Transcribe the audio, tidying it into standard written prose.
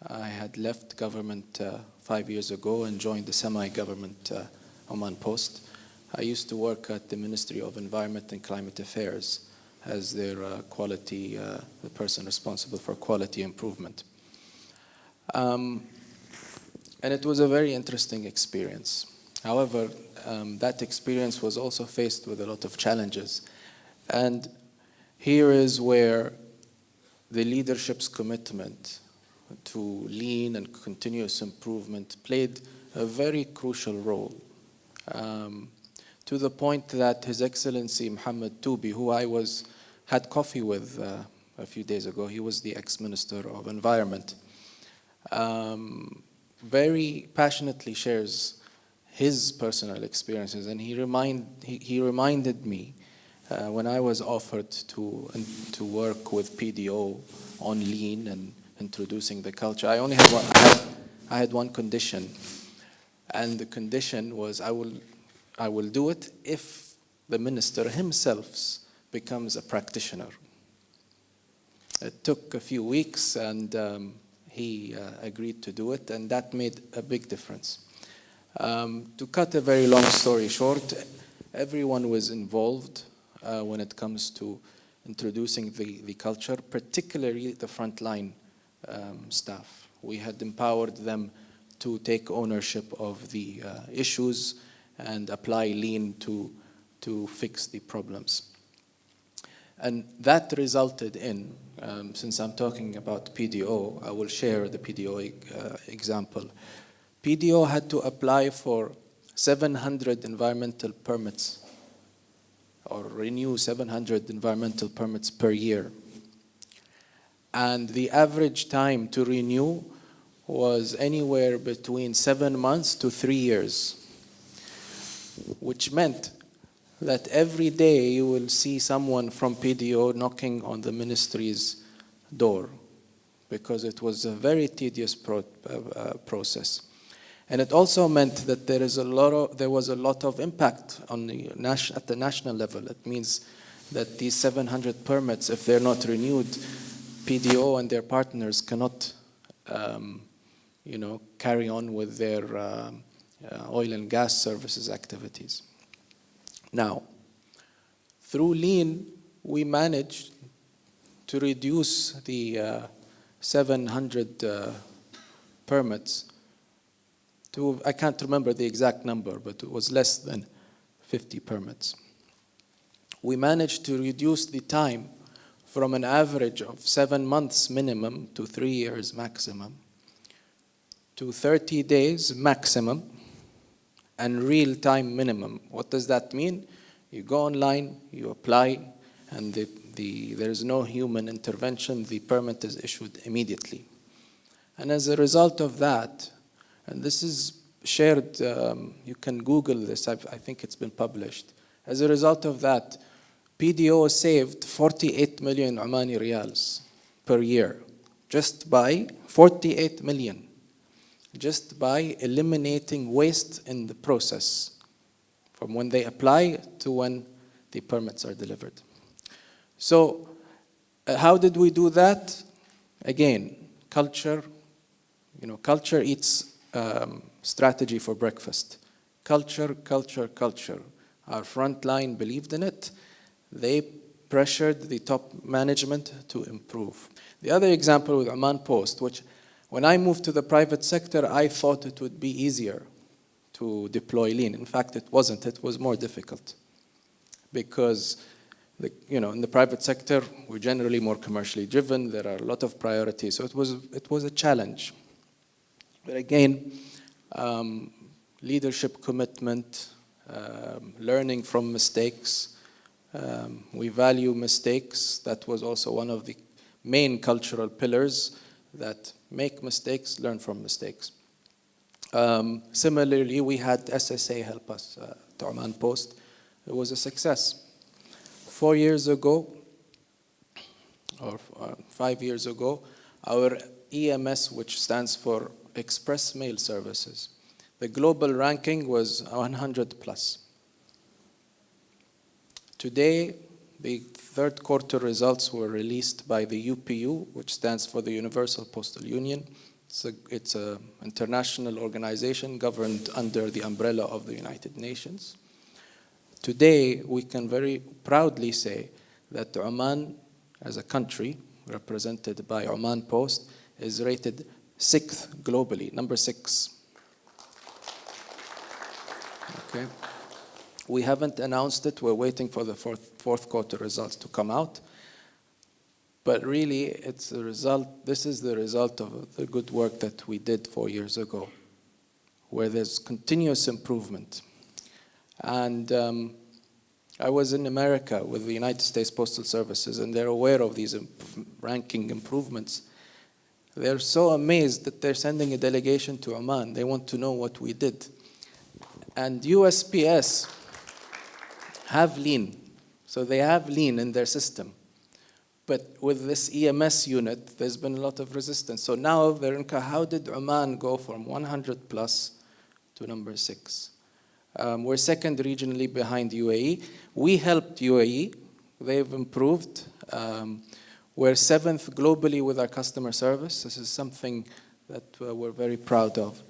I had left government 5 years ago and joined the semi-government Oman Post. I used to work at the Ministry of Environment and Climate Affairs as their the person responsible for quality improvement. And it was a very interesting experience. However, that experience was also faced with a lot of challenges. And here is where the leadership's commitment to lean and continuous improvement played a very crucial role. To the point that His Excellency Mohammed Toubi, who I had coffee with a few days ago, he was the ex-Minister of Environment, very passionately shares his personal experiences, and he reminded me when I was offered to work with PDO on lean and introducing the culture. I only had I had one condition, and the condition was I will do it if the minister himself becomes a practitioner. It took a few weeks, and he agreed to do it, and that made a big difference. To cut a very long story short, everyone was involved when it comes to introducing the culture, particularly the frontline staff. We had empowered them to take ownership of the issues and apply lean to fix the problems. And that resulted in, since I'm talking about PDO, I will share the PDO example. PDO had to apply for 700 environmental permits, or renew 700 environmental permits per year. And the average time to renew was anywhere between 7 months to 3 years, which meant that every day you will see someone from PDO knocking on the ministry's door, because it was a very tedious process. And it also meant that there was a lot of impact on at the national level. It means that these 700 permits, if they're not renewed, PDO and their partners cannot carry on with their oil and gas services activities. Now, through lean, we managed to reduce the 700 permits to, I can't remember the exact number, but it was less than 50 permits. We managed to reduce the time from an average of 7 months minimum to 3 years maximum to 30 days maximum and real-time minimum. What does that mean? You go online, you apply, and there is no human intervention. The permit is issued immediately. And as a result of that, and this is shared, you can Google this, I think it's been published. As a result of that, PDO saved 48 million Omani riyals per year, just by 48 million. Just by eliminating waste in the process, from when they apply to when the permits are delivered. So, how did we do that? Again, culture. Culture eats strategy for breakfast. Culture, culture, culture. Our frontline believed in it. They pressured the top management to improve. The other example with Oman Post, which when I moved to the private sector, I thought it would be easier to deploy lean. In fact, it wasn't. It was more difficult because, in the private sector, we're generally more commercially driven. There are a lot of priorities, so it was a challenge. But again, leadership commitment, learning from mistakes. We value mistakes. That was also one of the main cultural pillars, that make mistakes, learn from mistakes. Similarly, we had SSA help us to Oman Post. It was a success. 4 years ago, or 5 years ago, our EMS, which stands for Express Mail Services, the global ranking was 100 plus. Today, the third quarter results were released by the UPU, which stands for the Universal Postal Union, It's an international organization governed under the umbrella of the United Nations. Today, we can very proudly say that Oman, as a country, represented by Oman Post, is rated 6th globally, number 6. Okay. We haven't announced it. We're waiting for the fourth quarter results to come out. But really, it's the result. This is the result of the good work that we did 4 years ago, where there's continuous improvement. And I was in America with the United States Postal Services, and they're aware of these ranking improvements. They're so amazed that they're sending a delegation to Oman. They want to know what we did. And USPS have lean. So they have lean in their system. But with this EMS unit, there's been a lot of resistance. So now they're in, how did Oman go from 100 plus to number 6? We're second regionally behind UAE. We helped UAE. They've improved. We're 7th globally with our customer service. This is something that we're very proud of.